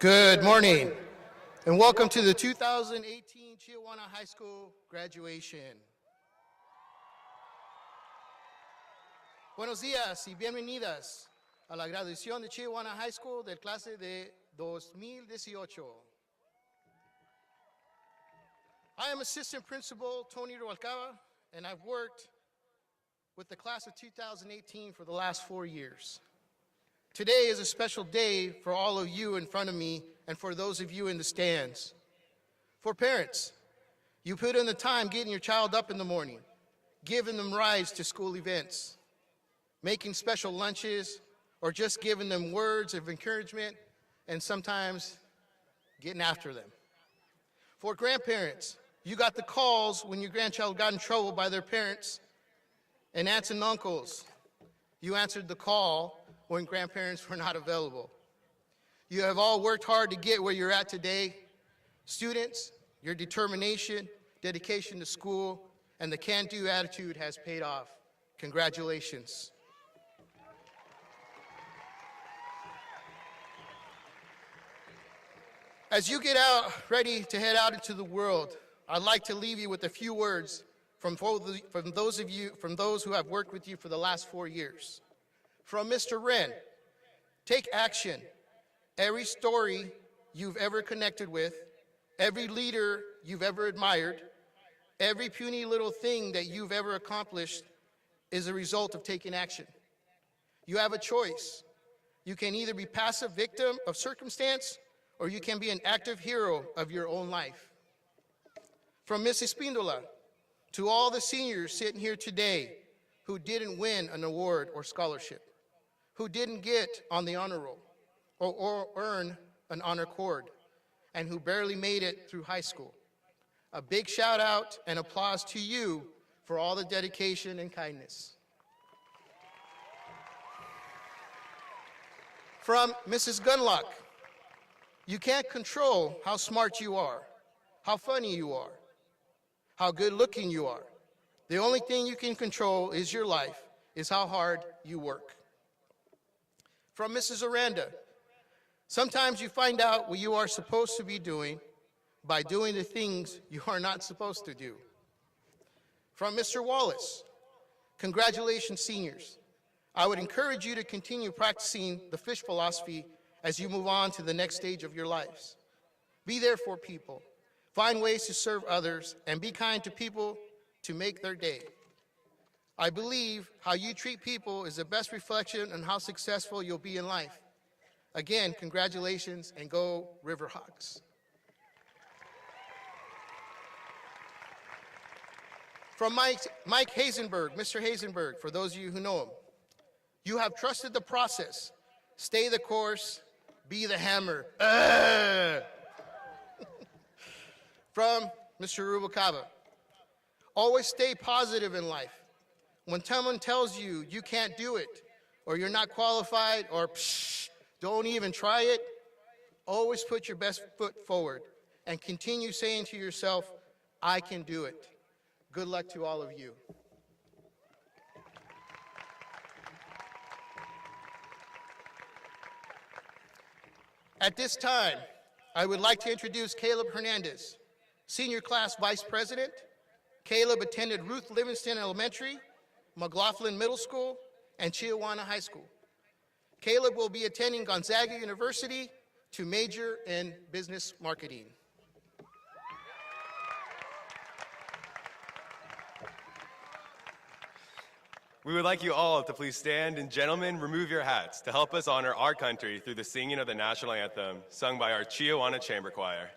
Good morning, and welcome to the 2018 Chiawana High School graduation. Buenos días y bienvenidas a la graduación de Chiawana High School del clase de 2018. I am Assistant Principal Tony Rubalcaba, and I've worked with the class of 2018 for the last 4 years. Today is a special day for all of you in front of me and for those of you in the stands. For parents, you put in the time getting your child up in the morning, giving them rides to school events, making special lunches, or just giving them words of encouragement and sometimes getting after them. For grandparents, you got the calls when your grandchild got in trouble by their parents, and aunts and uncles, you answered the call when grandparents were not available. You have all worked hard to get where you're at today. Students, your determination, dedication to school, and the can-do attitude has paid off. Congratulations. As you get out, ready to head out into the world, I'd like to leave you with a few words from those who have worked with you for the last 4 years. From Mr. Wren, take action. Every story you've ever connected with, every leader you've ever admired, every puny little thing that you've ever accomplished is a result of taking action. You have a choice. You can either be passive victim of circumstance, or you can be an active hero of your own life. From Mrs. Spindola, to all the seniors sitting here today who didn't win an award or scholarship, who didn't get on the honor roll or earn an honor cord, and who barely made it through high school. A big shout out and applause to you for all the dedication and kindness. From Mrs. Gunlock, you can't control how smart you are, how funny you are, how good looking you are. The only thing you can control is your life, is how hard you work. From Mrs. Aranda, sometimes you find out what you are supposed to be doing by doing the things you are not supposed to do. From Mr. Wallace, congratulations, seniors. I would encourage you to continue practicing the fish philosophy as you move on to the next stage of your lives. Be there for people, find ways to serve others, and be kind to people to make their day. I believe how you treat people is the best reflection on how successful you'll be in life. Again, congratulations, and go Riverhawks. From Mike Hazenberg, Mr. Hazenberg, for those of you who know him, you have trusted the process. Stay the course, be the hammer. From Mr. Rubalcaba, always stay positive in life. When someone tells you you can't do it, or you're not qualified, or don't even try it, always put your best foot forward and continue saying to yourself, I can do it. Good luck to all of you. At this time, I would like to introduce Caleb Hernandez, Senior Class Vice President. Caleb attended Ruth Livingston Elementary, McLaughlin Middle School, and Chiawana High School. Caleb will be attending Gonzaga University to major in business marketing. We would like you all to please stand, and gentlemen, remove your hats to help us honor our country through the singing of the National Anthem, sung by our Chiawana Chamber Choir.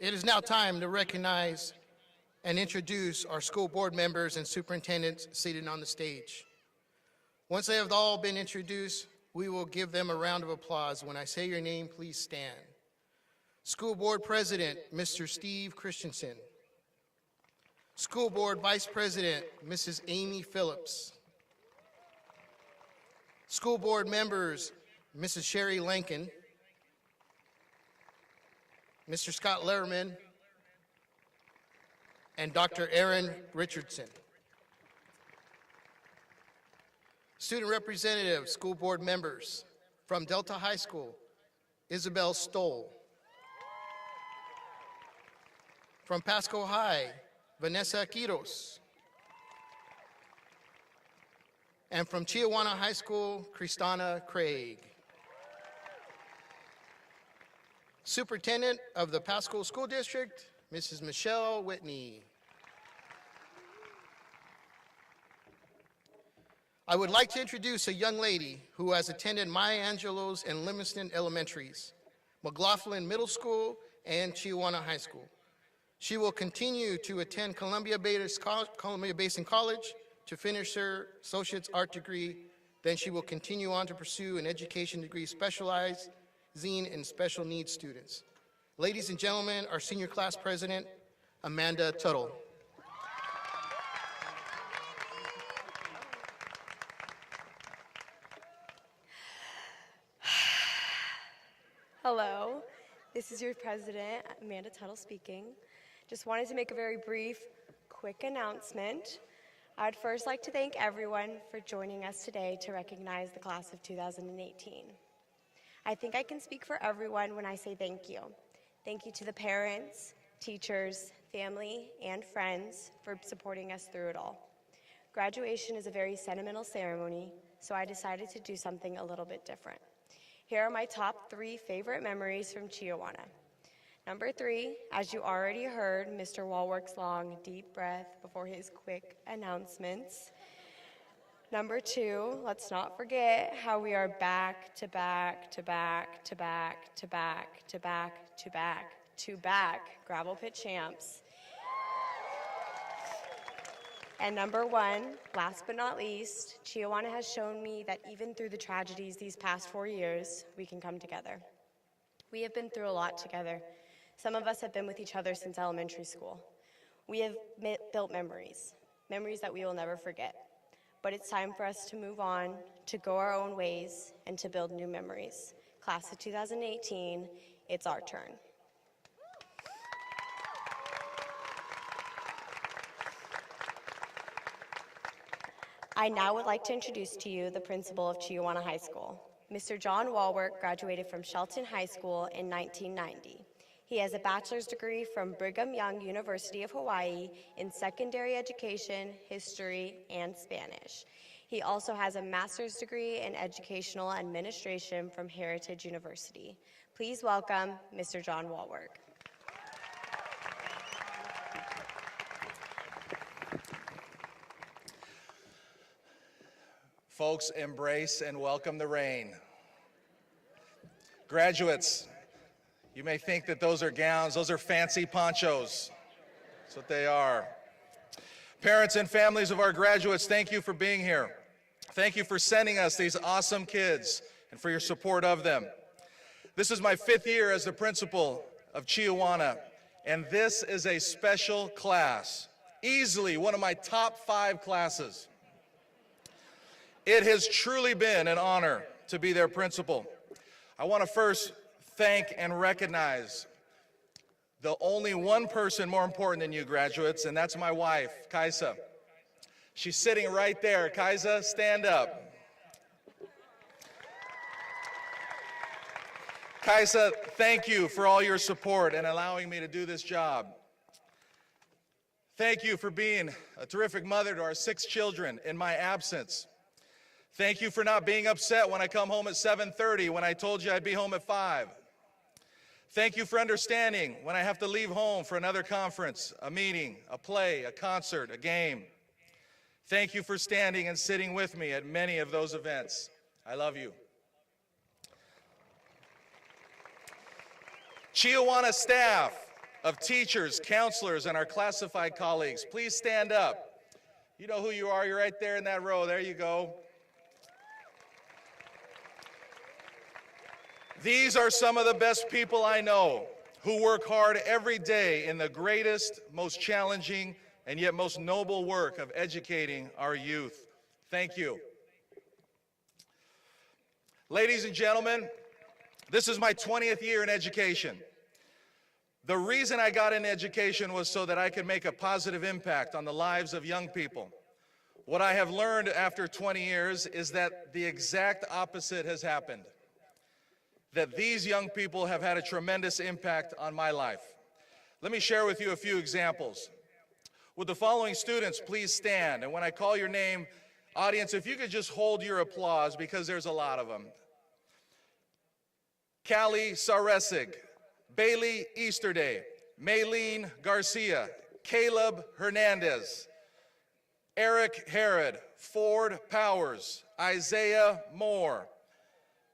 It is now time to recognize and introduce our school board members and superintendents seated on the stage. Once they have all been introduced, we will give them a round of applause. When I say your name, please stand. School Board President, Mr. Steve Christensen. School Board Vice President, Mrs. Amy Phillips. School Board members, Mrs. Sherry Lankin, Mr. Scott Lehrman, and Dr. Aaron Richardson. Student representative, school board members, from Delta High School, Isabel Stoll. From Pasco High, Vanessa Quiros. And from Chiawana High School, Kristana Craig. Superintendent of the Pasco School District, Mrs. Michelle Whitney. I would like to introduce a young lady who has attended Maya Angelou's and Livingston Elementaries, McLaughlin Middle School, and Chiawana High School. She will continue to attend Columbia Basin College to finish her associate's art degree. Then she will continue on to pursue an education degree specializing in special needs students. Ladies and gentlemen, our senior class president, Amanda Tuttle. Hello, this is your president, Amanda Tuttle speaking. Just wanted to make a very brief, quick announcement. I'd first like to thank everyone for joining us today to recognize the class of 2018. I think I can speak for everyone when I say thank you. Thank you to the parents, teachers, family, and friends for supporting us through it all. Graduation is a very sentimental ceremony, so I decided to do something a little bit different. Here are my top 3 favorite memories from Chiawana. Number 3, as you already heard, Mr. Walwork's long, deep breath before his quick announcements. Number 2, let's not forget how we are back to back to back to back to back to back to back to back gravel pit champs. And number 1, last but not least, Chiawana has shown me that even through the tragedies these past 4 years, we can come together. We have been through a lot together. Some of us have been with each other since elementary school. We have built memories that we will never forget. But it's time for us to move on, to go our own ways, and to build new memories. Class of 2018, it's our turn. I now would like to introduce to you the principal of Chiawana High School. Mr. John Walwork graduated from Shelton High School in 1990. He has a bachelor's degree from Brigham Young University of Hawaii in secondary education, history, and Spanish. He also has a master's degree in educational administration from Heritage University. Please welcome Mr. John Walwork. Folks, embrace and welcome the rain. Graduates, you may think that those are gowns. Those are fancy ponchos. That's what they are. Parents and families of our graduates, thank you for being here. Thank you for sending us these awesome kids and for your support of them. This is my 5th year as the principal of Chiawana, and this is a special class. Easily one of my top 5 classes. It has truly been an honor to be their principal. I want to first thank and recognize the only one person more important than you graduates, and that's my wife, Kaisa. She's sitting right there. Kaisa, stand up. Kaisa, thank you for all your support and allowing me to do this job. Thank you for being a terrific mother to our 6 children in my absence. Thank you for not being upset when I come home at 7:30 when I told you I'd be home at 5. Thank you for understanding when I have to leave home for another conference, a meeting, a play, a concert, a game. Thank you for standing and sitting with me at many of those events. I love you. Chiawana staff, of teachers, counselors, and our classified colleagues. Please stand up. You know who you are. You're right there in that row. There you go. These are some of the best people I know who work hard every day in the greatest, most challenging, and yet most noble work of educating our youth. Thank you. Ladies and gentlemen, this is my 20th year in education. The reason I got into education was so that I could make a positive impact on the lives of young people. What I have learned after 20 years is that the exact opposite has happened. That these young people have had a tremendous impact on my life. Let me share with you a few examples. Would the following students please stand? And when I call your name, audience, if you could just hold your applause because there's a lot of them. Callie Saresig, Bailey Easterday, Maylene Garcia, Caleb Hernandez, Eric Herod, Ford Powers, Isaiah Moore,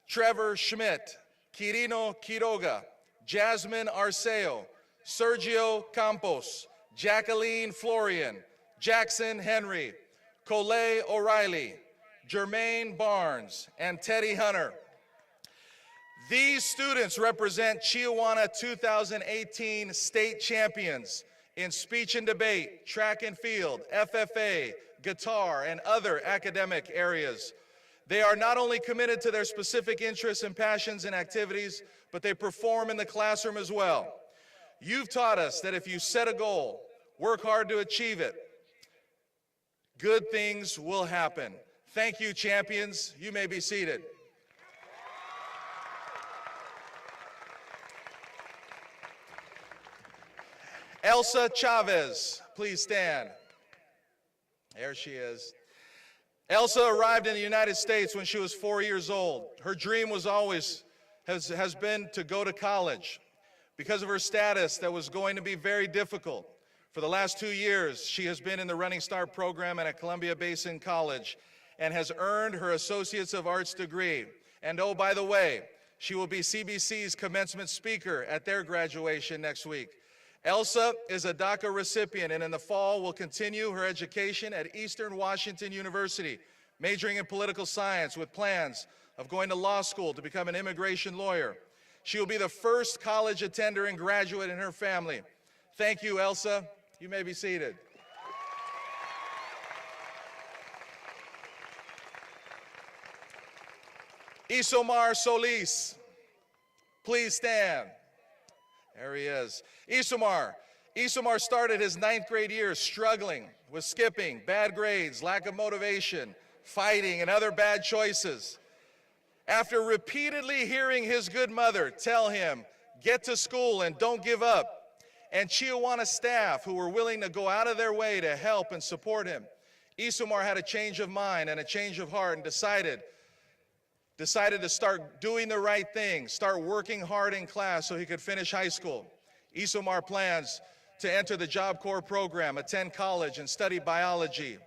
Trevor Schmidt, Quirino Quiroga, Jasmine Arceo, Sergio Campos, Jacqueline Florian, Jackson Henry, Coley O'Reilly, Jermaine Barnes, and Teddy Hunter. These students represent Chiawana 2018 state champions in speech and debate, track and field, FFA, guitar, and other academic areas. They are not only committed to their specific interests and passions and activities, but they perform in the classroom as well. You've taught us that if you set a goal, work hard to achieve it, good things will happen. Thank you, champions. You may be seated. Elsa Chavez, please stand. There she is. Elsa arrived in the United States when she was 4 years old. Her dream was always, has been to go to college. Because of her status, that was going to be very difficult. For the last 2 years, she has been in the Running Start program at Columbia Basin College and has earned her Associates of Arts degree. And oh, by the way, she will be CBC's commencement speaker at their graduation next week. Elsa is a DACA recipient and in the fall will continue her education at Eastern Washington University, majoring in political science with plans of going to law school to become an immigration lawyer. She will be the first college attender and graduate in her family. Thank you, Elsa. You may be seated. Isomar Solis, please stand. There he is. Isomar started his 9th grade year struggling with skipping, bad grades, lack of motivation, fighting, and other bad choices. After repeatedly hearing his good mother tell him, get to school and don't give up, and Chiawana staff who were willing to go out of their way to help and support him, Isomar had a change of mind and a change of heart and decided to start doing the right thing, start working hard in class so he could finish high school. Isomar plans to enter the Job Corps program, attend college, and study biology.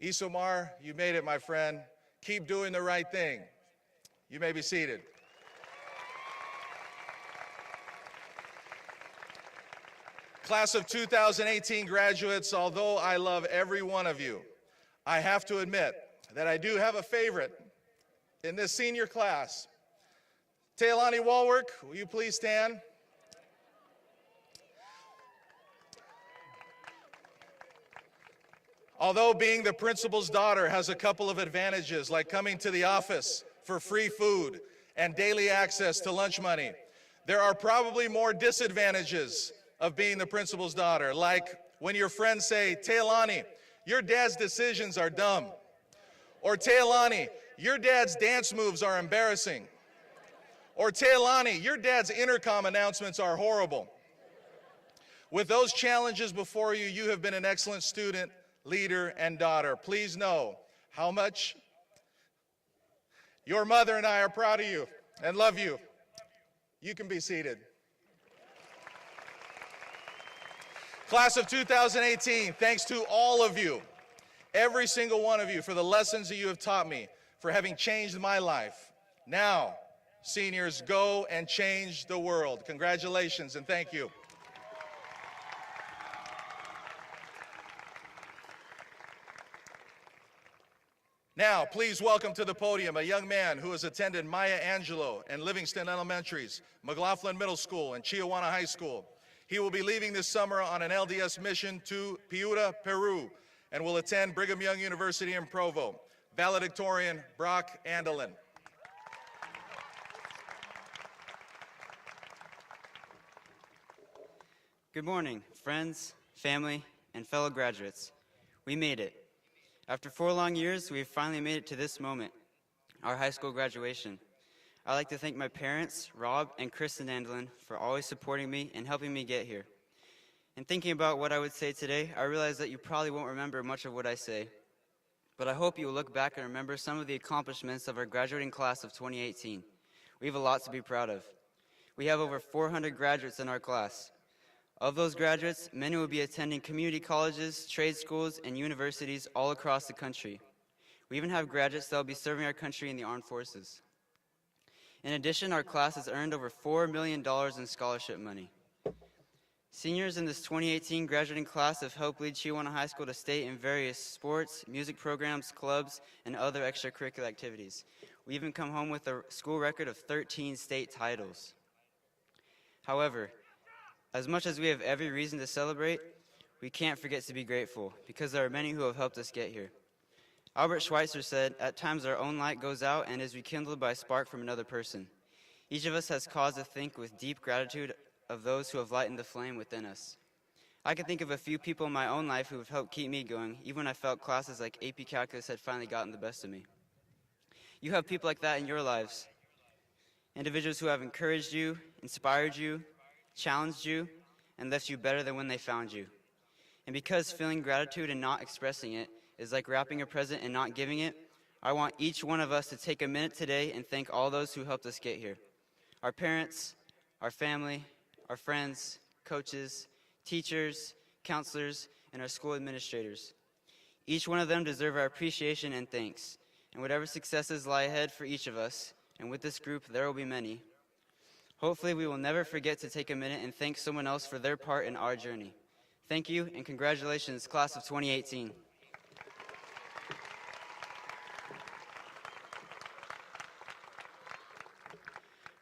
Isomar, you made it, my friend. Keep doing the right thing. You may be seated. Class of 2018 graduates, although I love every one of you, I have to admit that I do have a favorite in this senior class. Taylani Walwork, will you please stand? Although being the principal's daughter has a couple of advantages, like coming to the office for free food and daily access to lunch money, there are probably more disadvantages of being the principal's daughter, like when your friends say, Taylani, your dad's decisions are dumb. Or Taylani, your dad's dance moves are embarrassing. Or Taylani, your dad's intercom announcements are horrible. With those challenges before you, you have been an excellent student, leader, and daughter. Please know how much your mother and I are proud of you and love you. You can be seated. Class of 2018, thanks to all of you, every single one of you, for the lessons that you have taught me, for having changed my life. Now, seniors, go and change the world. Congratulations and thank you. Now, please welcome to the podium a young man who has attended Maya Angelou and Livingston Elementaries, McLaughlin Middle School, and Chiawana High School. He will be leaving this summer on an LDS mission to Piura, Peru, and will attend Brigham Young University in Provo. Valedictorian Brock Andelin. Good morning, friends, family, and fellow graduates. We made it. After 4 long years, we have finally made it to this moment, our high school graduation. I'd like to thank my parents, Rob and Kristen Andelin, for always supporting me and helping me get here. In thinking about what I would say today, I realize that you probably won't remember much of what I say, but I hope you will look back and remember some of the accomplishments of our graduating class of 2018. We have a lot to be proud of. We have over 400 graduates in our class. Of those graduates, many will be attending community colleges, trade schools, and universities all across the country. We even have graduates that will be serving our country in the armed forces. In addition, our class has earned over $4 million in scholarship money. Seniors in this 2018 graduating class have helped lead Chiawana High School to state in various sports, music programs, clubs, and other extracurricular activities. We even come home with a school record of 13 state titles. However, as much as we have every reason to celebrate, we can't forget to be grateful, because there are many who have helped us get here. Albert Schweitzer said, "At times our own light goes out and is rekindled by a spark from another person. Each of us has cause to think with deep gratitude of those who have lightened the flame within us." I can think of a few people in my own life who have helped keep me going, even when I felt classes like AP Calculus had finally gotten the best of me. You have people like that in your lives. Individuals who have encouraged you, inspired you, challenged you, and left you better than when they found you. And because feeling gratitude and not expressing it is like wrapping a present and not giving it, I want each one of us to take a minute today and thank all those who helped us get here. Our parents, our family, our friends, coaches, teachers, counselors, and our school administrators. Each one of them deserve our appreciation and thanks. And whatever successes lie ahead for each of us, and with this group there will be many, hopefully we will never forget to take a minute and thank someone else for their part in our journey. Thank you, and congratulations, class of 2018.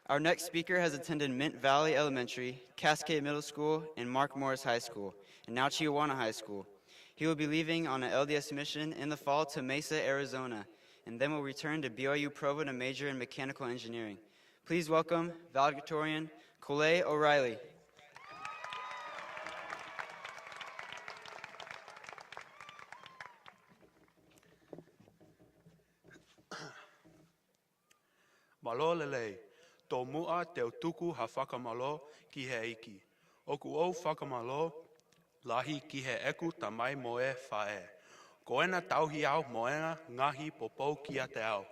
Our next speaker has attended Mint Valley Elementary, Cascade Middle School, and Mark Morris High School, and now Chiawana High School. He will be leaving on an LDS mission in the fall to Mesa, Arizona, and then will return to BYU Provo to major in mechanical engineering. Please welcome valedictorian Coley O'Reilly. Malo lele, tō mua te tuku ha whakamalo ki he iki. Oku o whakamalo, lahi ki he eku ta mai moe whae. Ko ena tauhi au moenga ngahi popo kia te au.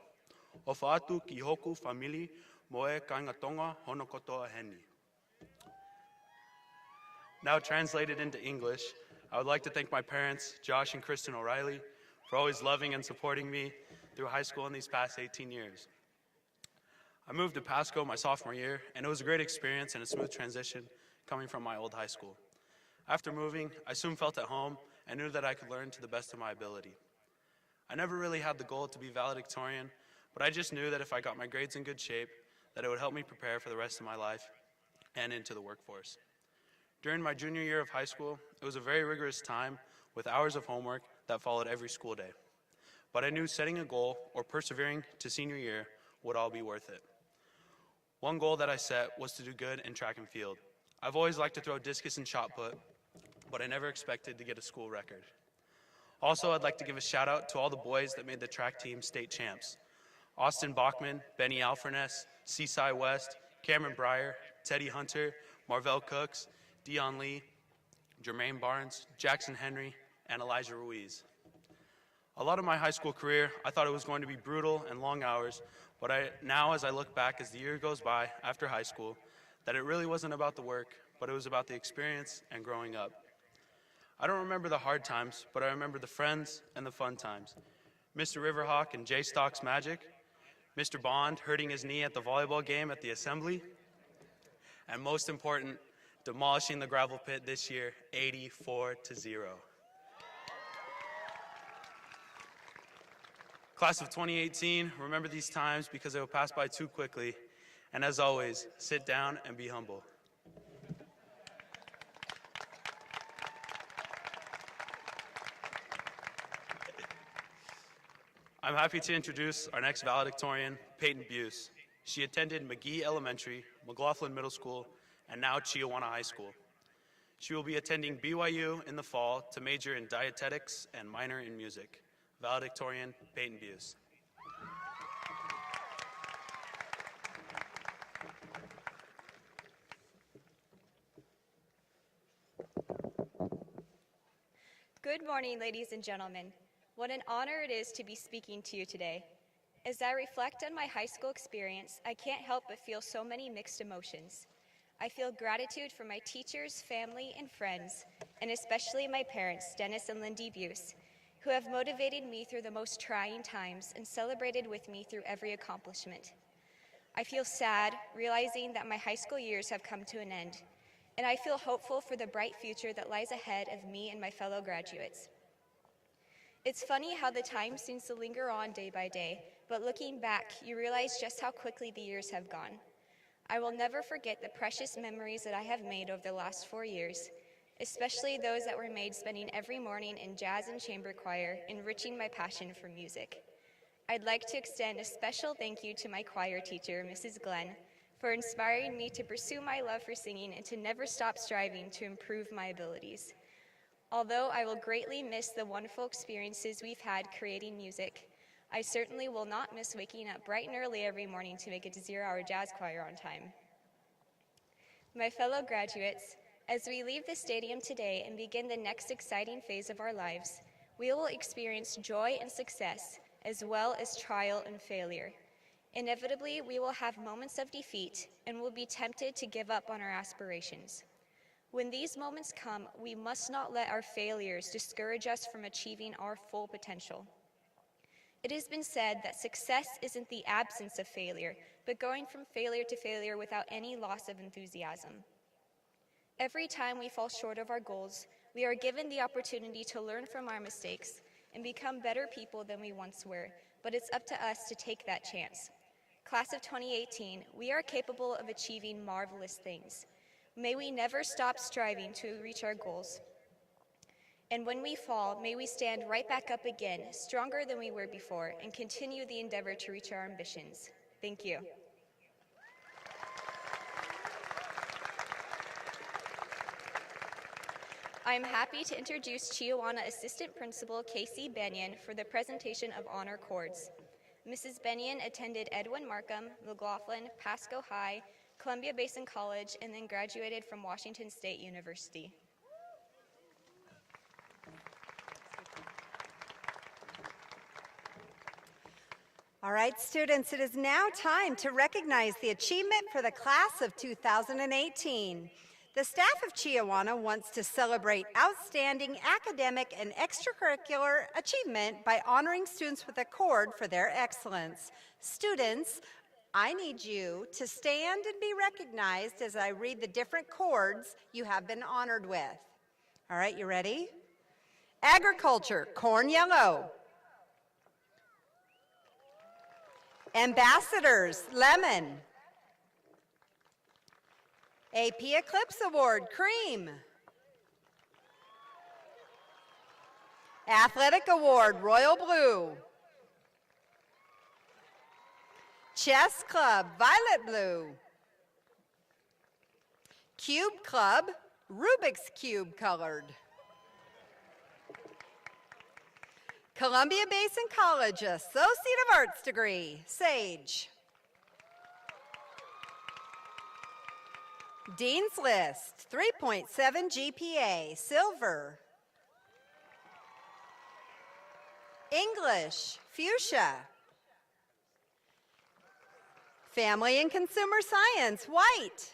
O whaatu ki hoku famili moe kaingatonga honokoto aheni. Now translated into English, I would like to thank my parents, Josh and Kristen O'Reilly, for always loving and supporting me through high school in these past 18 years. I moved to Pasco my sophomore year, and it was a great experience and a smooth transition coming from my old high school. After moving, I soon felt at home and knew that I could learn to the best of my ability. I never really had the goal to be valedictorian, but I just knew that if I got my grades in good shape, that it would help me prepare for the rest of my life and into the workforce. During my junior year of high school, it was a very rigorous time with hours of homework that followed every school day. But I knew setting a goal or persevering to senior year would all be worth it. One goal that I set was to do good in track and field. I've always liked to throw discus and shot put, but I never expected to get a school record. Also, I'd like to give a shout out to all the boys that made the track team state champs. Austin Bachman, Benny Alferness, Seaside West, Cameron Breyer, Teddy Hunter, Marvell Cooks, Dion Lee, Jermaine Barnes, Jackson Henry, and Elijah Ruiz. A lot of my high school career, I thought it was going to be brutal and long hours, but now as I look back as the year goes by after high school, that it really wasn't about the work, but it was about the experience and growing up. I don't remember the hard times, but I remember the friends and the fun times. Mr. Riverhawk and Jay Stock's Magic, Mr. Bond hurting his knee at the volleyball game at the assembly, and most important, demolishing the gravel pit this year, 84-0. Class of 2018, remember these times because they will pass by too quickly. And as always, sit down and be humble. I'm happy to introduce our next valedictorian, Payton Buse. She attended McGee Elementary, McLaughlin Middle School, and now Chiawana High School. She will be attending BYU in the fall to major in dietetics and minor in music. Valedictorian, Payton Buse. Good morning, ladies and gentlemen. What an honor it is to be speaking to you today. As I reflect on my high school experience, I can't help but feel so many mixed emotions. I feel gratitude for my teachers, family, and friends, and especially my parents, Dennis and Lindy Buse, who have motivated me through the most trying times and celebrated with me through every accomplishment. I feel sad, realizing that my high school years have come to an end, and I feel hopeful for the bright future that lies ahead of me and my fellow graduates. It's funny how the time seems to linger on day by day, but looking back, you realize just how quickly the years have gone. I will never forget the precious memories that I have made over the last 4 years, especially those that were made spending every morning in jazz and chamber choir, enriching my passion for music. I'd like to extend a special thank you to my choir teacher, Mrs. Glenn, for inspiring me to pursue my love for singing and to never stop striving to improve my abilities. Although I will greatly miss the wonderful experiences we've had creating music, I certainly will not miss waking up bright and early every morning to make it to 0 Hour Jazz Choir on time. My fellow graduates, as we leave the stadium today and begin the next exciting phase of our lives, we will experience joy and success as well as trial and failure. Inevitably, we will have moments of defeat and will be tempted to give up on our aspirations. When these moments come, we must not let our failures discourage us from achieving our full potential. It has been said that success isn't the absence of failure, but going from failure to failure without any loss of enthusiasm. Every time we fall short of our goals, we are given the opportunity to learn from our mistakes and become better people than we once were, but it's up to us to take that chance. Class of 2018, we are capable of achieving marvelous things. May we never stop striving to reach our goals. And when we fall, may we stand right back up again, stronger than we were before, and continue the endeavor to reach our ambitions. Thank you. I am happy to introduce Chiawana Assistant Principal Casey Benyon for the presentation of honor cords. Mrs. Benyon attended Edwin Markham, McLaughlin, Pasco High, Columbia Basin College, and then graduated from Washington State University. All right, students, it is now time to recognize the achievement for the class of 2018. The staff of Chiawana wants to celebrate outstanding academic and extracurricular achievement by honoring students with a cord for their excellence. Students, I need you to stand and be recognized as I read the different cords you have been honored with. All right, you ready? Agriculture, corn yellow. Ambassadors, lemon. AP Eclipse Award, cream. Athletic Award, royal blue. Chess Club, violet blue. Cube Club, Rubik's Cube colored. Columbia Basin College, Associate of Arts degree, sage. Dean's List, 3.7 GPA, silver. English, fuchsia. Family and Consumer Science, white.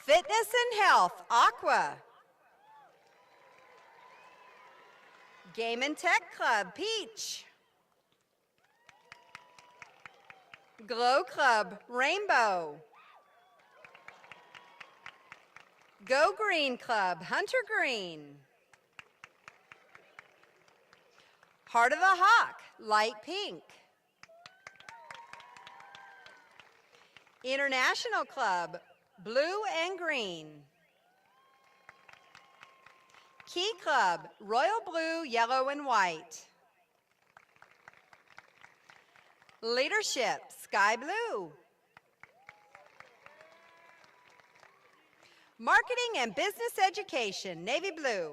Fitness and Health, aqua. Game and Tech Club, peach. Glow Club, rainbow. Go Green Club, hunter green. Heart of the Hawk, light pink. International Club, blue and green. Key Club, royal blue, yellow, and white. Leadership, sky blue. Marketing and Business Education, navy blue.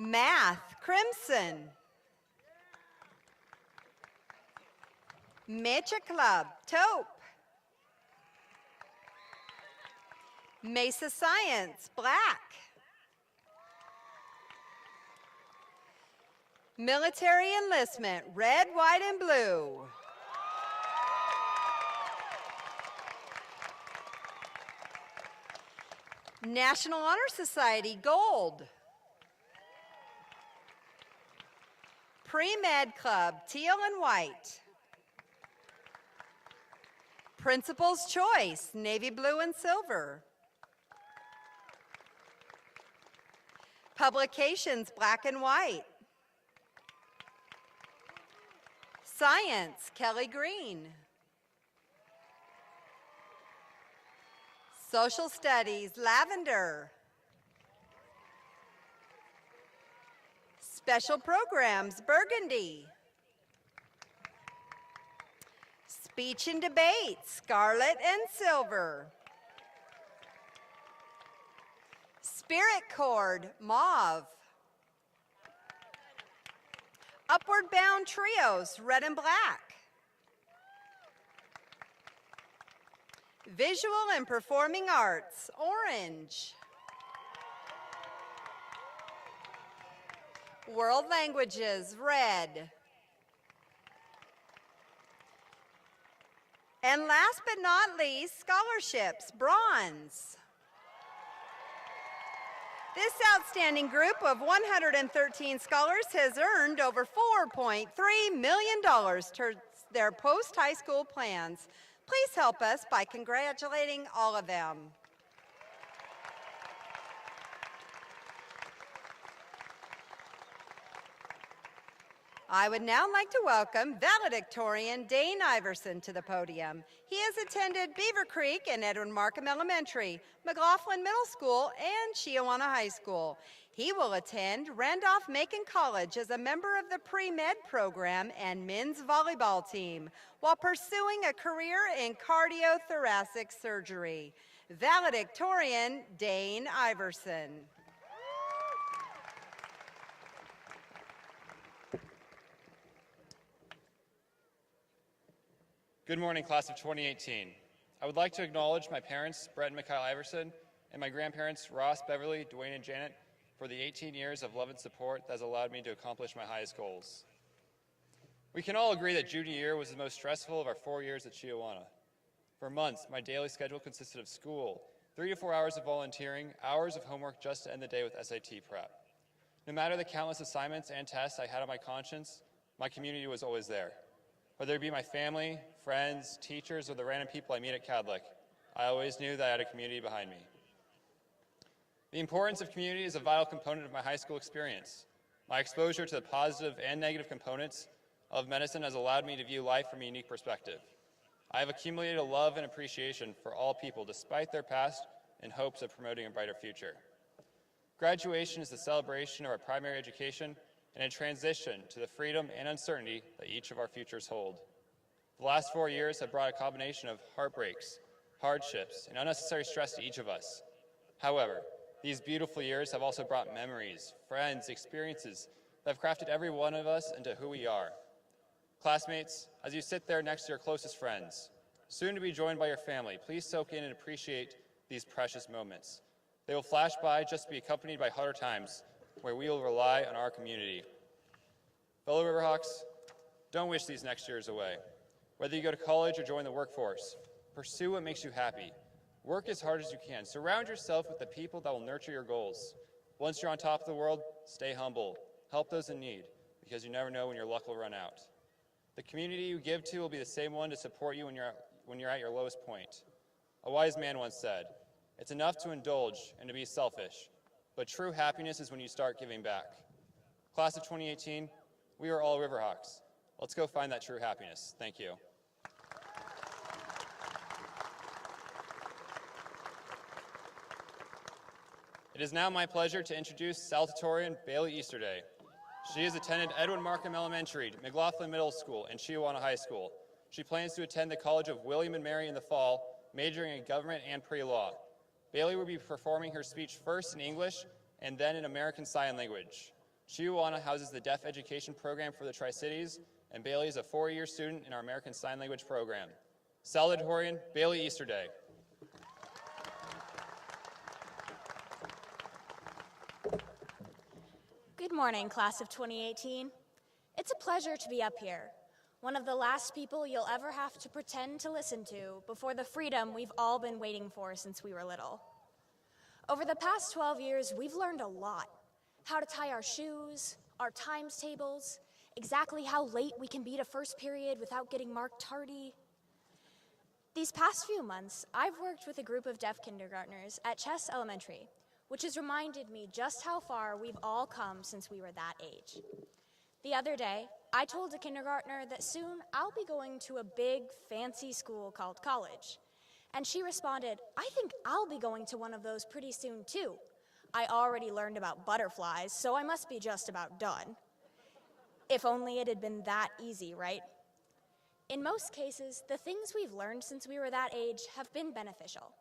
Math, crimson. Mecha Club, taupe. Mesa Science, black. Military Enlistment, red, white, and blue. National Honor Society, gold. Pre-Med Club, teal and white. Principal's Choice, navy blue and silver. Publications, black and white. Science, Kelly green. Social Studies, lavender. Special Programs, burgundy. Speech and Debate, scarlet and silver. Spirit Chord, mauve. Upward Bound Trios, red and black. Visual and Performing Arts, orange. World Languages, red. And last but not least, scholarships, bronze. This outstanding group of 113 scholars has earned over $4.3 million towards their post-high school plans. Please help us by congratulating all of them. I would now like to welcome Valedictorian Dane Iverson to the podium. He has attended Beaver Creek and Edwin Markham Elementary, McLaughlin Middle School, and Chiawana High School. He will attend Randolph-Macon College as a member of the pre-med program and men's volleyball team while pursuing a career in cardiothoracic surgery. Valedictorian Dane Iverson. Good morning, class of 2018. I would like to acknowledge my parents, Brett and Mikhail Iverson, and my grandparents, Ross, Beverly, Dwayne, and Janet, for the 18 years of love and support that has allowed me to accomplish my highest goals. We can all agree that junior year was the most stressful of our 4 years at Chiawana. For months, my daily schedule consisted of school, 3 to 4 hours of volunteering, hours of homework just to end the day with SAT prep. No matter the countless assignments and tests I had on my conscience, my community was always there. Whether it be my family, friends, teachers, or the random people I meet at Cadlick, I always knew that I had a community behind me. The importance of community is a vital component of my high school experience. My exposure to the positive and negative components of medicine has allowed me to view life from a unique perspective. I have accumulated a love and appreciation for all people despite their past in hopes of promoting a brighter future. Graduation is the celebration of our primary education and a transition to the freedom and uncertainty that each of our futures hold. The last 4 years have brought a combination of heartbreaks, hardships, and unnecessary stress to each of us. However, these beautiful years have also brought memories, friends, experiences that have crafted every one of us into who we are. Classmates, as you sit there next to your closest friends, soon to be joined by your family, please soak in and appreciate these precious moments. They will flash by just to be accompanied by harder times where we will rely on our community. Fellow Riverhawks, don't wish these next years away. Whether you go to college or join the workforce, pursue what makes you happy. Work as hard as you can. Surround yourself with the people that will nurture your goals. Once you're on top of the world, stay humble. Help those in need, because you never know when your luck will run out. The community you give to will be the same one to support you when you're at your lowest point. A wise man once said, "It's enough to indulge and to be selfish, but true happiness is when you start giving back. Class of 2018, we are all Riverhawks. Let's go find that true happiness. Thank you. It is now my pleasure to introduce Valedictorian Bailey Easterday. She has attended Edwin Markham Elementary, McLaughlin Middle School, and Chiawana High School. She plans to attend the College of William and Mary in the fall, majoring in government and pre-law. Bailey will be performing her speech first in English and then in American Sign Language. Chiawana houses the Deaf Education Program for the Tri-Cities, and Bailey is a 4-year student in our American Sign Language program. Valedictorian Bailey Easterday. Good morning, class of 2018. It's a pleasure to be up here, one of the last people you'll ever have to pretend to listen to before the freedom we've all been waiting for since we were little. Over the past 12 years, we've learned a lot. How to tie our shoes, our times tables, exactly how late we can be to first period without getting marked tardy. These past few months, I've worked with a group of deaf kindergartners at Chess Elementary, which has reminded me just how far we've all come since we were that age. The other day, I told a kindergartner that soon I'll be going to a big, fancy school called college. And she responded, "I think I'll be going to one of those pretty soon too. I already learned about butterflies, so I must be just about done." If only it had been that easy, right? In most cases, the things we've learned since we were that age have been beneficial.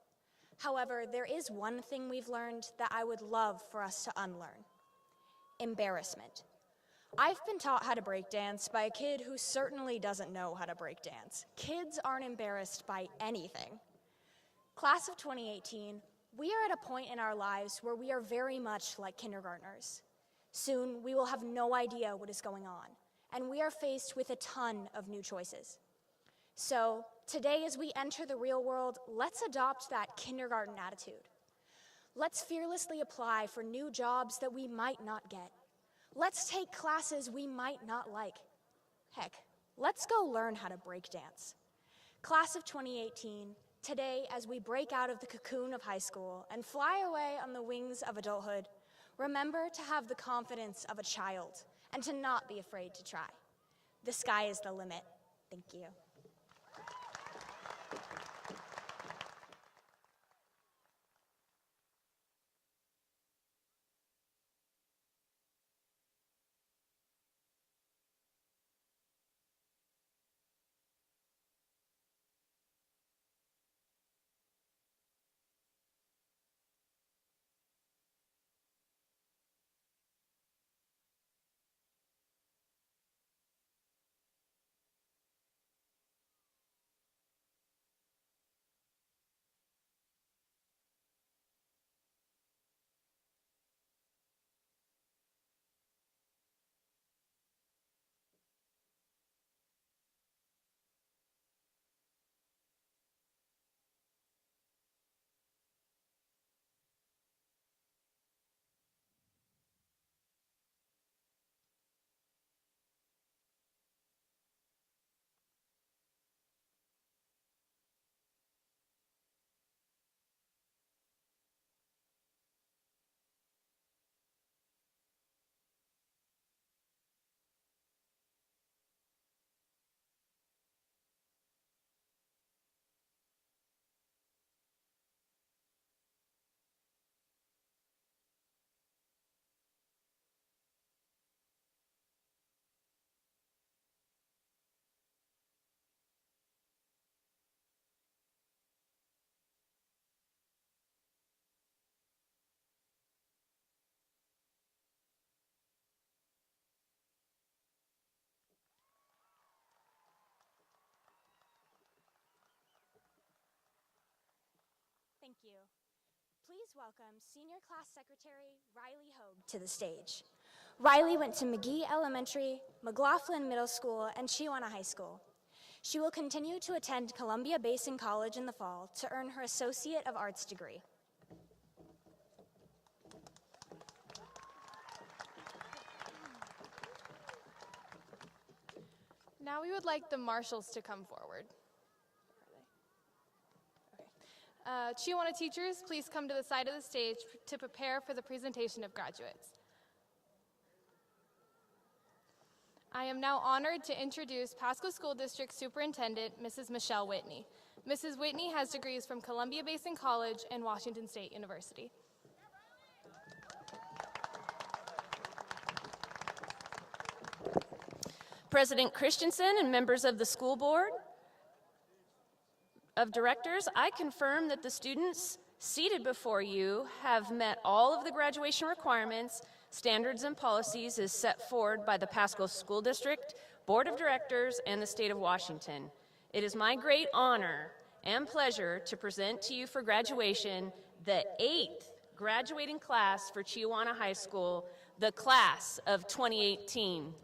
However, there is one thing we've learned that I would love for us to unlearn: embarrassment. I've been taught how to break dance by a kid who certainly doesn't know how to break dance. Kids aren't embarrassed by anything. Class of 2018, we are at a point in our lives where we are very much like kindergartners. Soon, we will have no idea what is going on, and we are faced with a ton of new choices. So, today as we enter the real world, let's adopt that kindergarten attitude. Let's fearlessly apply for new jobs that we might not get. Let's take classes we might not like. Heck, let's go learn how to break dance. Class of 2018, today as we break out of the cocoon of high school and fly away on the wings of adulthood, remember to have the confidence of a child and to not be afraid to try. The sky is the limit. Thank you. Thank you. Please welcome Senior Class Secretary Riley Hogue to the stage. Riley went to McGee Elementary, McLaughlin Middle School, and Chiawana High School. She will continue to attend Columbia Basin College in the fall to earn her Associate of Arts degree. Now we would like the marshals to come forward. Chiawana teachers, please come to the side of the stage to prepare for the presentation of graduates. I am now honored to introduce Pasco School District Superintendent, Mrs. Michelle Whitney. Mrs. Whitney has degrees from Columbia Basin College and Washington State University. President Christensen and members of the school board of directors, I confirm that the students seated before you have met all of the graduation requirements, standards, and policies as set forward by the Pasco School District, Board of Directors, and the State of Washington. It is my great honor and pleasure to present to you for graduation the 8th graduating class for Chiawana High School, the class of 2018.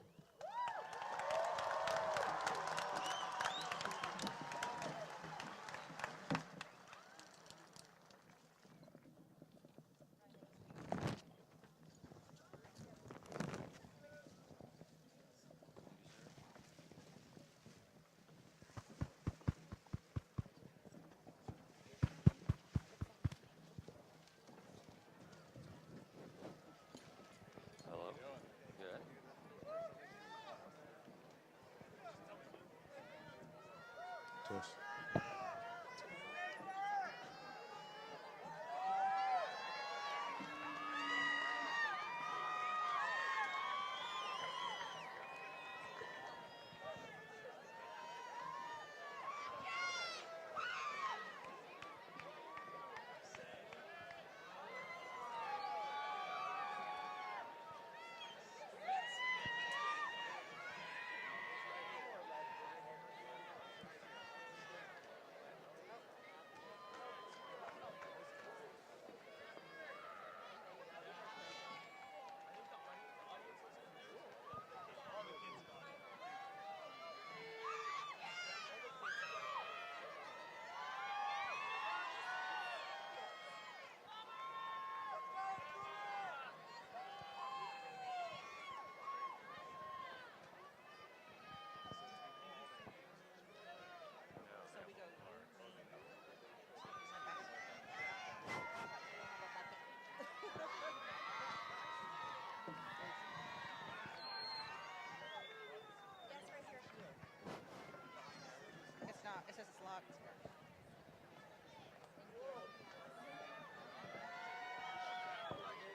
It says it's locked.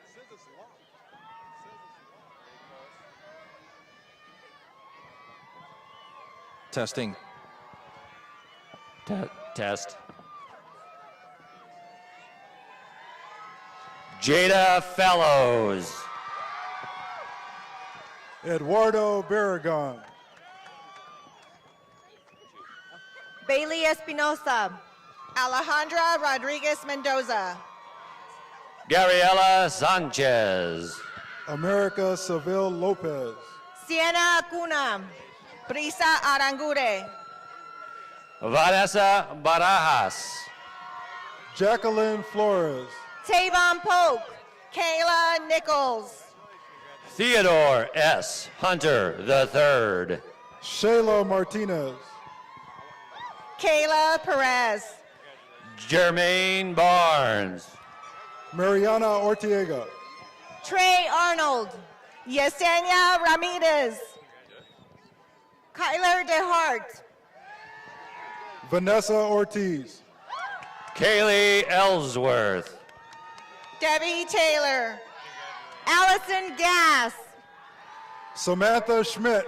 It says it's locked. Testing. Test. Jada Fellows. Eduardo Barragon. Bailey Espinosa. Alejandra Rodriguez Mendoza. Gabriela Sanchez. America Seville Lopez. Siena Acuna. Brisa Arangure. Vanessa Barajas. Jacqueline Flores. Tavon Polk. Kayla Nichols. Theodore S. Hunter III. Shayla Martinez. Kayla Perez. Jermaine Barnes. Mariana Ortega. Trey Arnold. Yesenia Ramirez. Kyler DeHart. Vanessa Ortiz. Kaylee Ellsworth. Debbie Taylor. Allison Gass. Samantha Schmidt.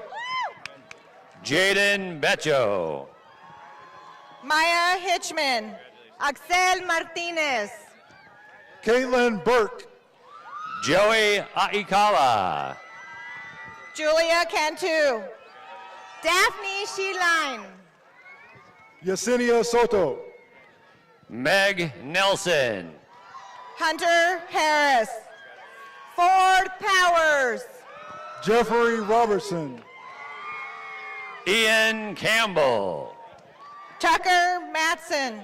Jaden Becho. Maya Hitchman. Axel Martinez. Caitlin Burke. Joey Aikala. Julia Cantu. Daphne Sheline. Yesenia Soto. Meg Nelson. Hunter Harris. Ford Powers. Jeffrey Robertson. Ian Campbell. Tucker Matson.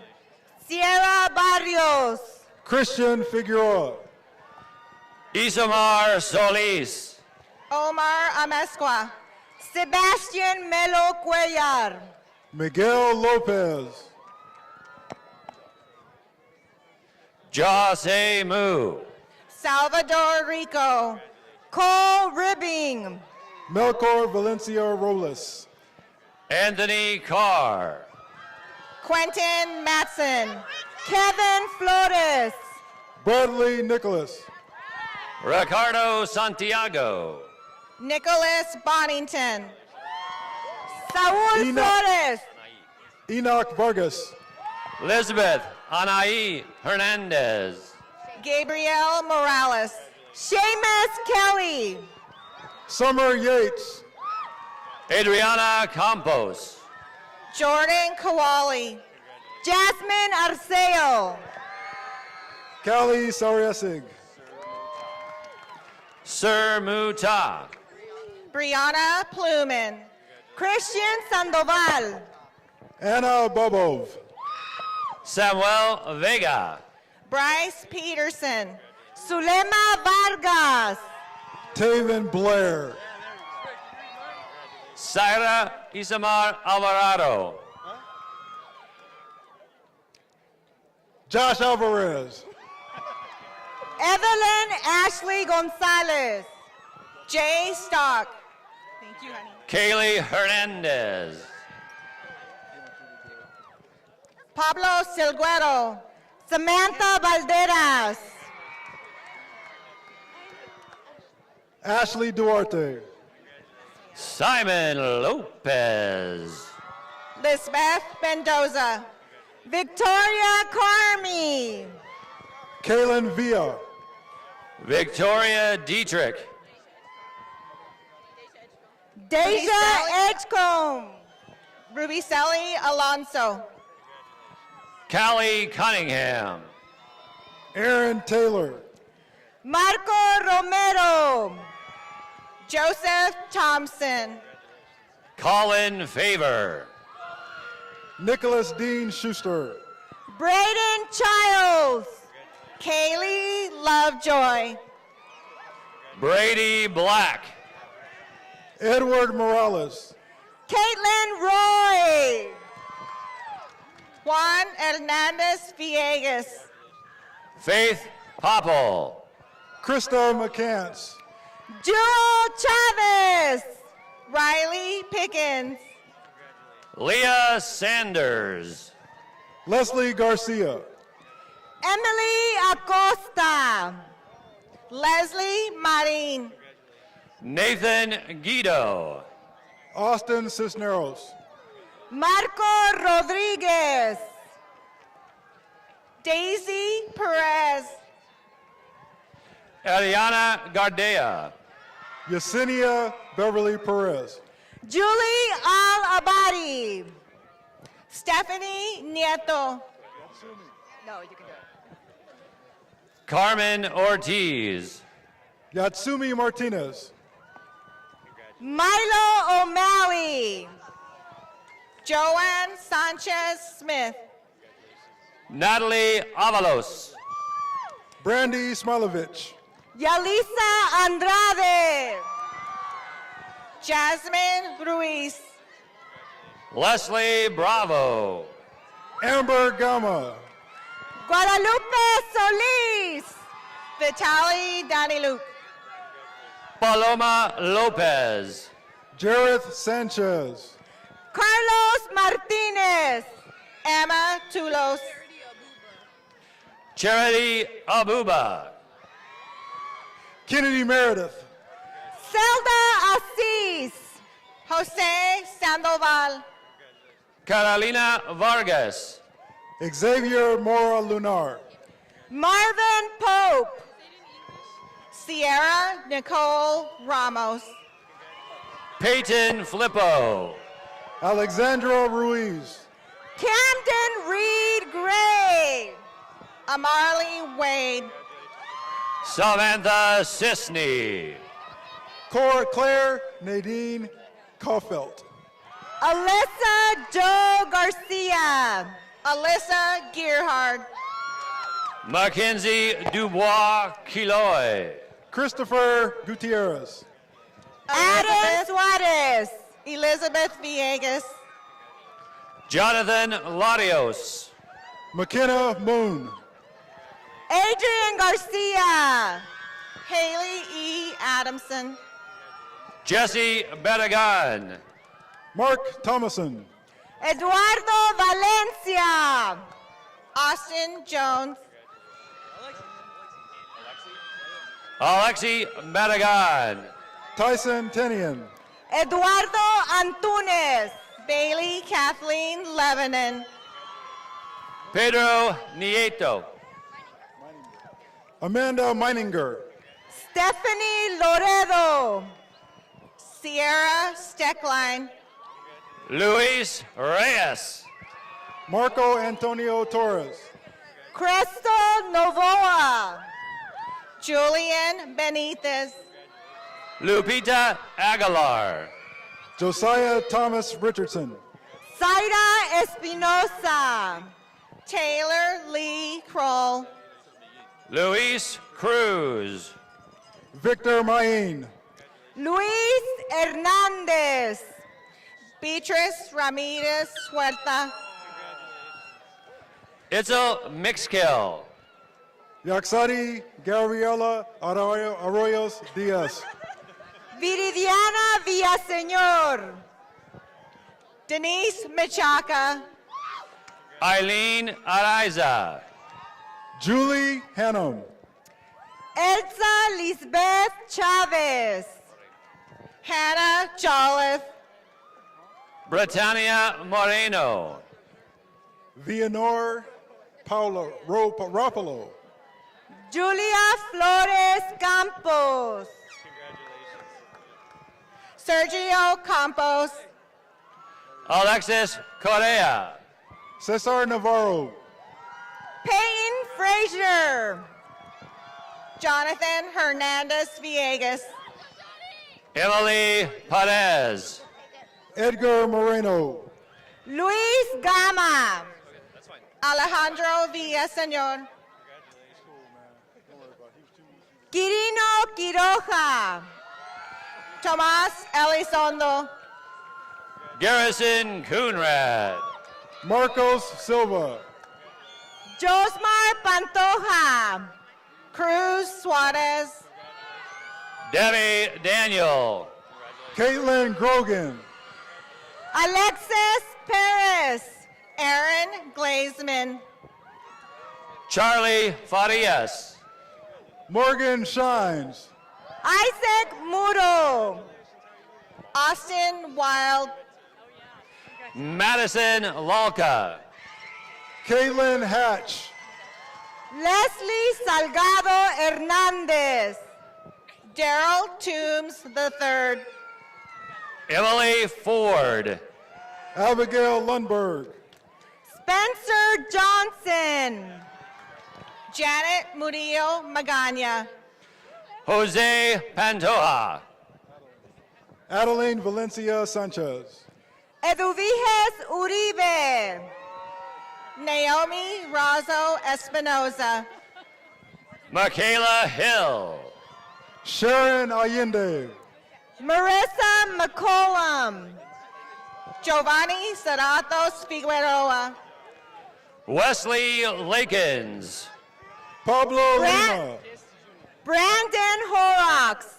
Sierra Barrios. Christian Figueroa. Isamar Solis. Omar Amesqua. Sebastian Melo Cuellar. Miguel Lopez. Jose Mu. Salvador Rico. Cole Ribbing. Melchor Valencia Robles. Anthony Carr. Quentin Matson. Kevin Flores. Bradley Nicholas. Ricardo Santiago. Nicholas Bonington. Saul Flores. Enoch Vargas. Elizabeth Anaí Hernandez. Gabriel Morales. Seamus Kelly. Summer Yates. Adriana Campos. Jordan Kawali. Jasmine Arceo. Callie Sariasig. Sir Muta. Brianna Plumen. Christian Sandoval. Anna Bobov. Samuel Vega. Bryce Peterson. Zulema Vargas. Taven Blair. Saira Isamar Alvarado. Josh Alvarez. Evelyn Ashley Gonzalez. Jay Stock. Thank you, honey. Kaylee Hernandez. Pablo Silguero. Samantha Valderas. Ashley Duarte. Simon Lopez. Lisbeth Mendoza. Victoria Carmi. Kaylin Villa. Victoria Dietrich. Deja Edgecombe. Rubicelli Alonso. Callie Cunningham. Aaron Taylor. Marco Romero. Joseph Thompson. Colin Favor. Nicholas Dean Schuster. Braden Childs. Kaylee Lovejoy. Brady Black. Edward Morales. Caitlin Roy. Juan Hernandez Villegas. Faith Popple. Krista McCants. Jewel Chavez. Riley Pickens. Leah Sanders. Leslie Garcia. Emily Acosta. Leslie Marin. Nathan Guido. Austin Cisneros. Marco Rodriguez. Daisy Perez. Eliana Gardea. Yesenia Beverly Perez. Julie Al-Abadi. Stephanie Nieto. No, you can do it. Carmen Ortiz. Yatsumi Martinez. Milo O'Malley. Joanne Sanchez Smith. Natalie Avalos. Brandy Smilovich. Yalisa Andrade. Jasmine Ruiz. Leslie Bravo. Amber Gama. Guadalupe Solis. Vitaly Daniluk. Paloma Lopez. Jareth Sanchez. Carlos Martinez. Emma Tulos. Charity Abuba. Kennedy Meredith. Zelda Assis. Jose Sandoval. Carolina Vargas. Xavier Mora Lunar. Marvin Pope. Sierra Nicole Ramos. Peyton Flippo. Alexandra Ruiz. Camden Reed Gray. Amarly Wade. Samantha Sisney. Cora Claire Nadine Kaufelt. Alyssa Joe Garcia. Alyssa Gearhard. Mackenzie Dubois Kiloy. Christopher Gutierrez. Adam Suarez. Elizabeth Villegas. Jonathan Larios. McKenna Moon. Adrian Garcia. Haley E. Adamson. Jesse Bedegan. Mark Thomason. Eduardo Valencia. Austin Jones. Alexi Bedegan. Tyson Tenian. Eduardo Antunes. Bailey Kathleen Lebanon. Pedro Nieto. Amanda Meininger. Stephanie Loredo. Sierra Steckline. Luis Reyes. Marco Antonio Torres. Cresto Novoa. Julian Benitez. Lupita Aguilar. Josiah Thomas Richardson. Zaira Espinosa. Taylor Lee Kroll. Luis Cruz. Victor Mayin. Luis Hernandez. Beatrice Ramirez Huerta. Itzel Mixkill. Yaxari Gabriela Arroyos Diaz. Viridiana Villaseñor. Denise Machaca. Eileen Araiza. Julie Hannum. Elsa Lisbeth Chavez. Hannah Jolliffe. Britannia Moreno. Vianor Paula Ropolo. Julia Flores Campos. Sergio Campos. Alexis Correa. Cesar Navarro. Peyton Frazier. Jonathan Hernandez Villegas. Emily Perez. Edgar Moreno. Luis Gama. Alejandro Villaseñor. Quirino Quiroja. Tomás Elizondo. Garrison Coonrad. Marcos Silva. Josmar Pantoja. Cruz Suarez. Debbie Daniel. Caitlin Grogan. Alexis Perez. Aaron Glazman. Charlie Farias. Morgan Shines. Isaac Muro. Austin Wild. Madison Lalka. Caitlin Hatch. Leslie Salgado Hernandez. Daryl Toombs III. Emily Ford. Abigail Lundberg. Spencer Johnson. Janet Murillo Magana. Jose Pantoja. Adeline Valencia Sanchez. Eduviges Uribe. Naomi Razo Espinoza. Michaela Hill. Sharon Allende. Marissa McCollum. Giovanni Seratos Figueroa. Wesley Lakins. Pablo Lima. Brandon Horrocks.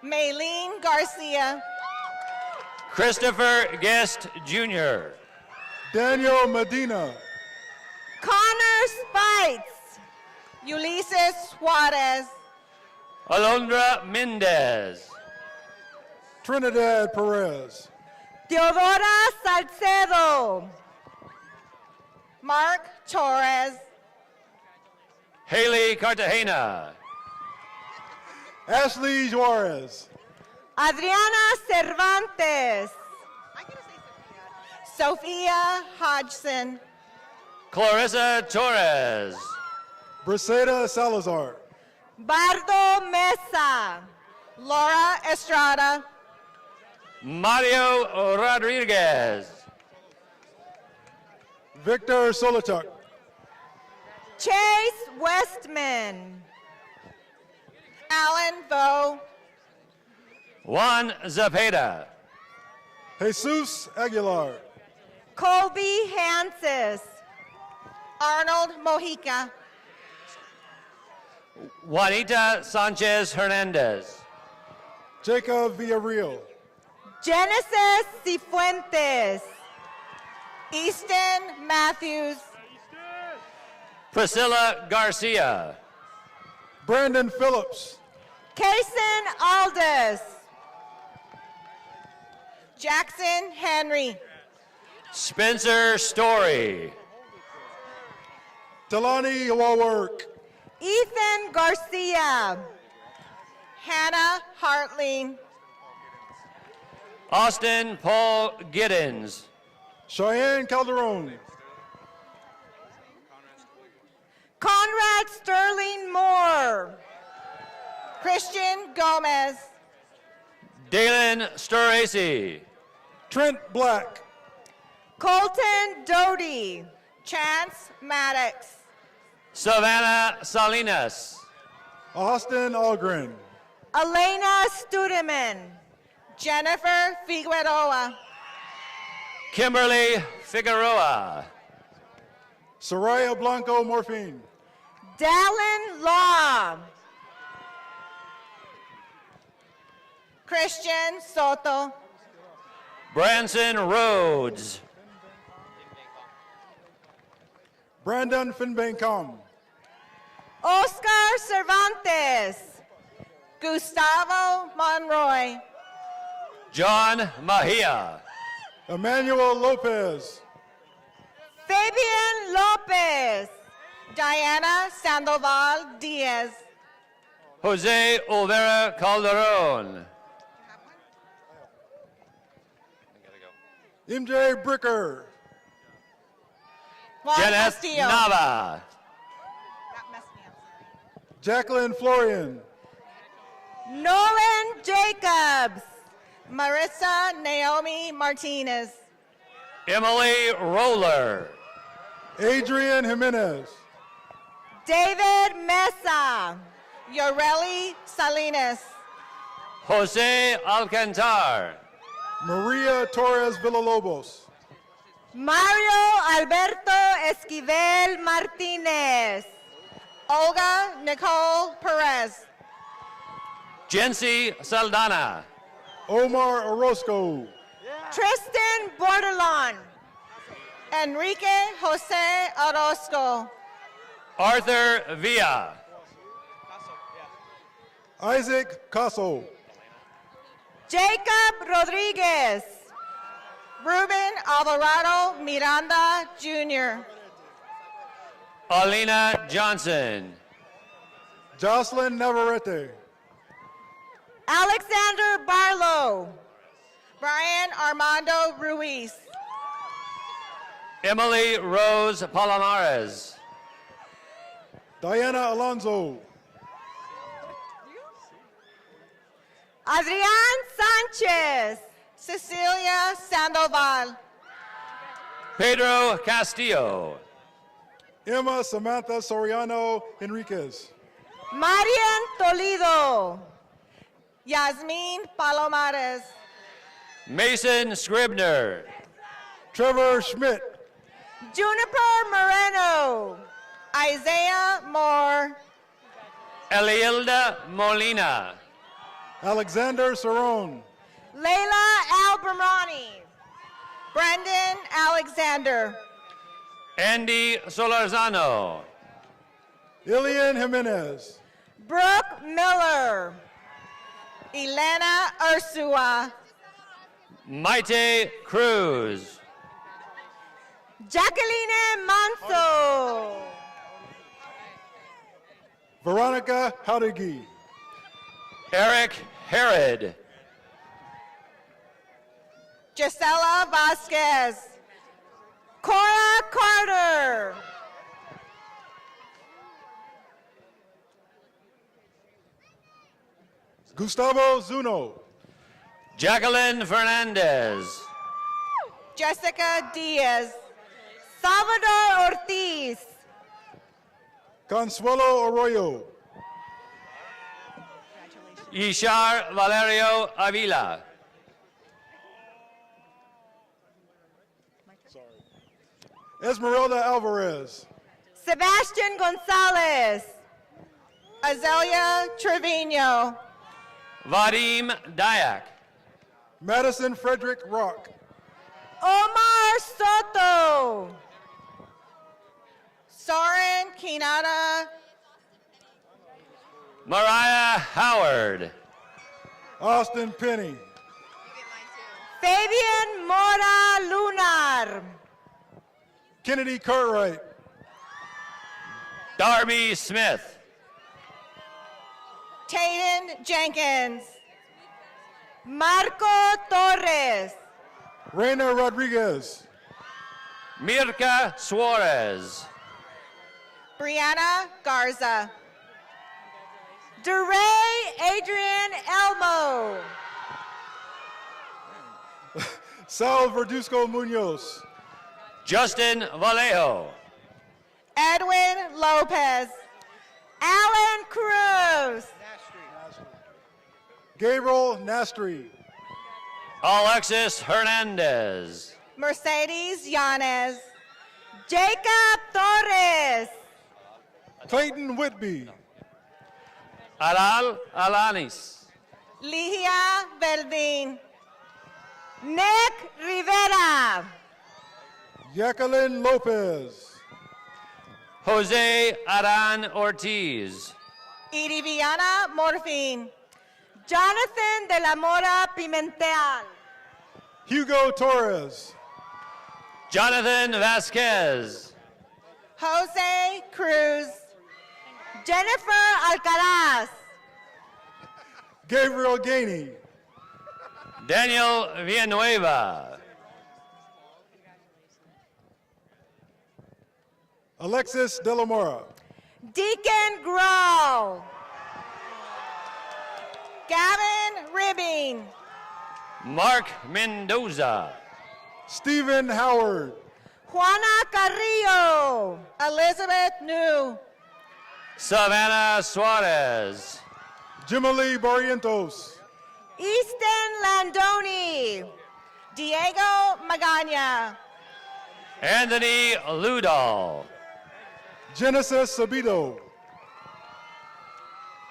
Maylene Garcia. Christopher Guest Jr. Daniel Medina. Connor Spites. Ulysses Suarez. Alondra Mendez. Trinidad Perez. Teodora Salcedo. Mark Torres. Haley Cartagena. Ashley Juarez. Adriana Cervantes. Sophia Hodgson. Clarissa Torres. Briseda Salazar. Bardo Mesa. Laura Estrada. Mario Rodriguez. Victor Solichuk. Chase Westman. Alan Vo. Juan Zapata. Jesus Aguilar. Colby Hansis. Arnold Mojica. Juanita Sanchez Hernandez. Jacob Villarreal. Genesis Cifuentes. Easton Matthews. Priscilla Garcia. Brandon Phillips. Kason Aldis. Jackson Henry. Spencer Story. Talani Walwork. Ethan Garcia. Hannah Hartling. Austin Paul Giddens. Cheyenne Calderon. Conrad Sterling Moore. Christian Gomez. Dalen Storace. Trent Black. Colton Doty. Chance Maddox. Savannah Salinas. Austin Algren. Elena Studeman. Jennifer Figueroa. Kimberly Figueroa. Soraya Blanco Morphine. Dallin Law. Christian Soto. Branson Rhodes. Brandon Finbancom. Oscar Cervantes. Gustavo Monroy. John Mahia. Emmanuel Lopez. Fabian Lopez. Diana Sandoval Diaz. Jose Olvera Calderon. MJ Bricker. Juan Kenneth Castillo. Nava. Jacqueline Florian. Nolan Jacobs. Marissa Naomi Martinez. Emily Roller. Adrian Jimenez. David Mesa. Yoreli Salinas. Jose Alcantar. Maria Torres Villalobos. Mario Alberto Esquivel Martinez. Olga Nicole Perez. Jency Saldana. Omar Orozco. Tristan Bordelon. Enrique Jose Orozco. Arthur Villa. Isaac Caso. Jacob Rodriguez. Ruben Alvarado Miranda Jr. Alina Johnson. Jocelyn Navarrete. Alexander Barlow. Brian Armando Ruiz. Emily Rose Palomares. Diana Alonso. Adrian Sanchez. Cecilia Sandoval. Pedro Castillo. Emma Samantha Soriano Enriquez. Marian Toledo. Yasmin Palomares. Mason Scribner. Trevor Schmidt. Juniper Moreno. Isaiah Moore. Elielda Molina. Alexander Cerrone. Layla Albermani. Brendan Alexander. Andy Solarzano. Ilian Jimenez. Brooke Miller. Elena Ursua. Maite Cruz. Jacqueline Manso. Veronica Haudegi. Eric Herod. Gisela Vasquez. Cora Carter. Gustavo Zuno. Jacqueline Fernandez. Jessica Diaz. Salvador Ortiz. Consuelo Arroyo. Ishar Valerio Avila. Esmeralda Alvarez. Sebastian Gonzalez. Azalea Trevino. Vadim Dayak. Madison Frederick Rock. Omar Soto. Soren Kinata. Mariah Howard. Austin Penny. Fabian Mora Lunar. Kennedy Cartwright. Darby Smith. Tayden Jenkins. Marco Torres. Reina Rodriguez. Mirka Suarez. Brianna Garza. DeRay Adrian Elmo. Sal Verduzco Munoz. Justin Vallejo. Edwin Lopez. Alan Cruz. Gabriel Nastri. Alexis Hernandez. Mercedes Yanez. Jacob Torres. Clayton Whitby. Aral Alanis. Ligia Verdin. Nick Rivera. Jacqueline Lopez. Jose Aran Ortiz. Iriviana Morfin. Jonathan de la Mora Pimentel. Hugo Torres. Jonathan Vasquez. Jose Cruz. Jennifer Alcaraz. Gabriel Gainey. Daniel Villanueva. Alexis De La Mora. Deacon Grohl. Gavin Ribbing. Mark Mendoza. Stephen Howard. Juana Carrillo. Elizabeth New. Savannah Suarez. Jimali Barrientos. Easton Landoni. Diego Magana. Anthony Ludall. Genesis Sabito.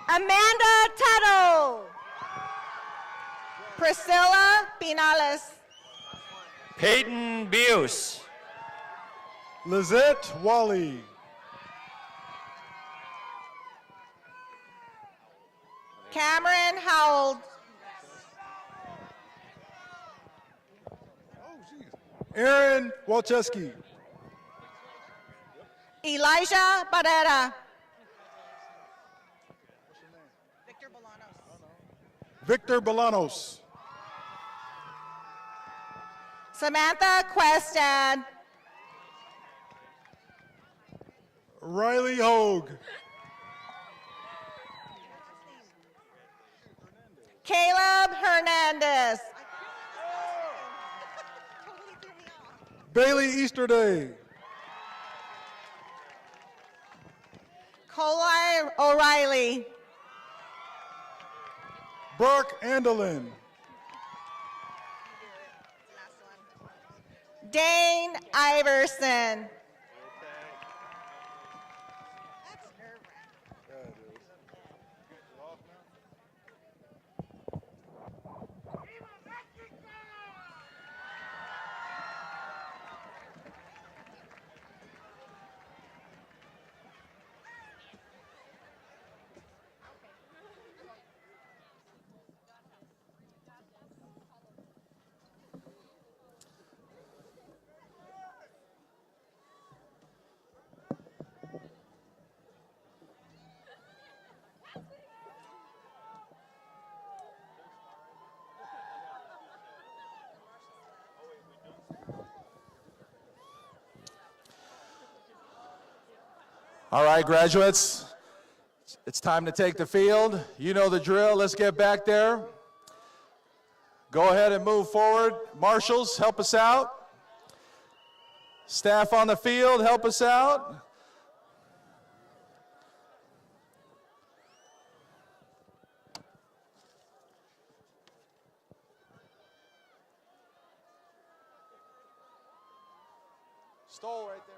Amanda Tuttle. Priscilla Pinales. Peyton Buse. Lizette Wally. Cameron Howell. Aaron Walcheski. Elijah Barrera. Victor Bolanos. Samantha Questad. Riley Hogue. Caleb Hernandez. Bailey Easterday. Colai O'Reilly. Brock Andelin. Dane Iverson. All right, graduates, it's time to take the field. You know the drill. Let's get back there. Go ahead and move forward. Marshals, help us out. Staff on the field, help us out. Stoll right there.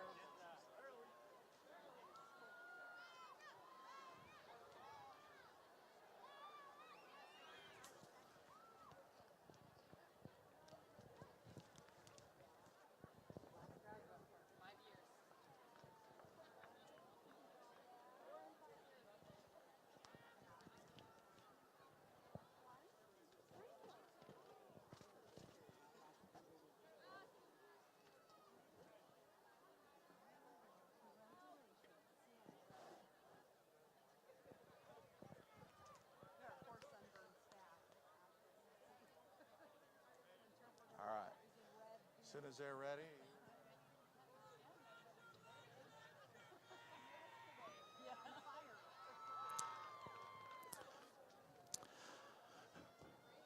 soon as they're ready.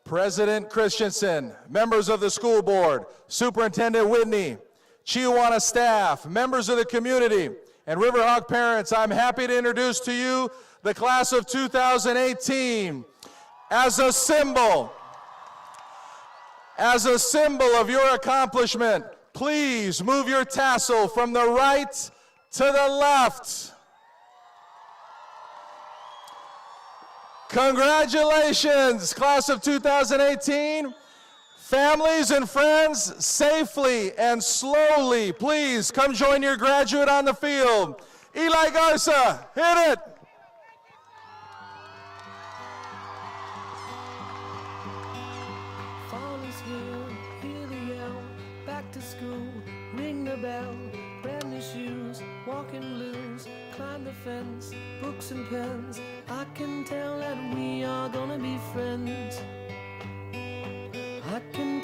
President Christensen, members of the school board, Superintendent Whitney, Chiawana staff, members of the community, and Riverhawk parents, I'm happy to introduce to you the class of 2018. As a symbol of your accomplishment, please move your tassel from the right to the left. Congratulations, class of 2018. Families and friends, safely and slowly, please come join your graduate on the field. Eli Garza, hit it. Fall is here, hear the yell, back to school, ring the bell, brand new shoes, walking blues, climb the fence, books and pens, I can tell that we are gonna be friends. I can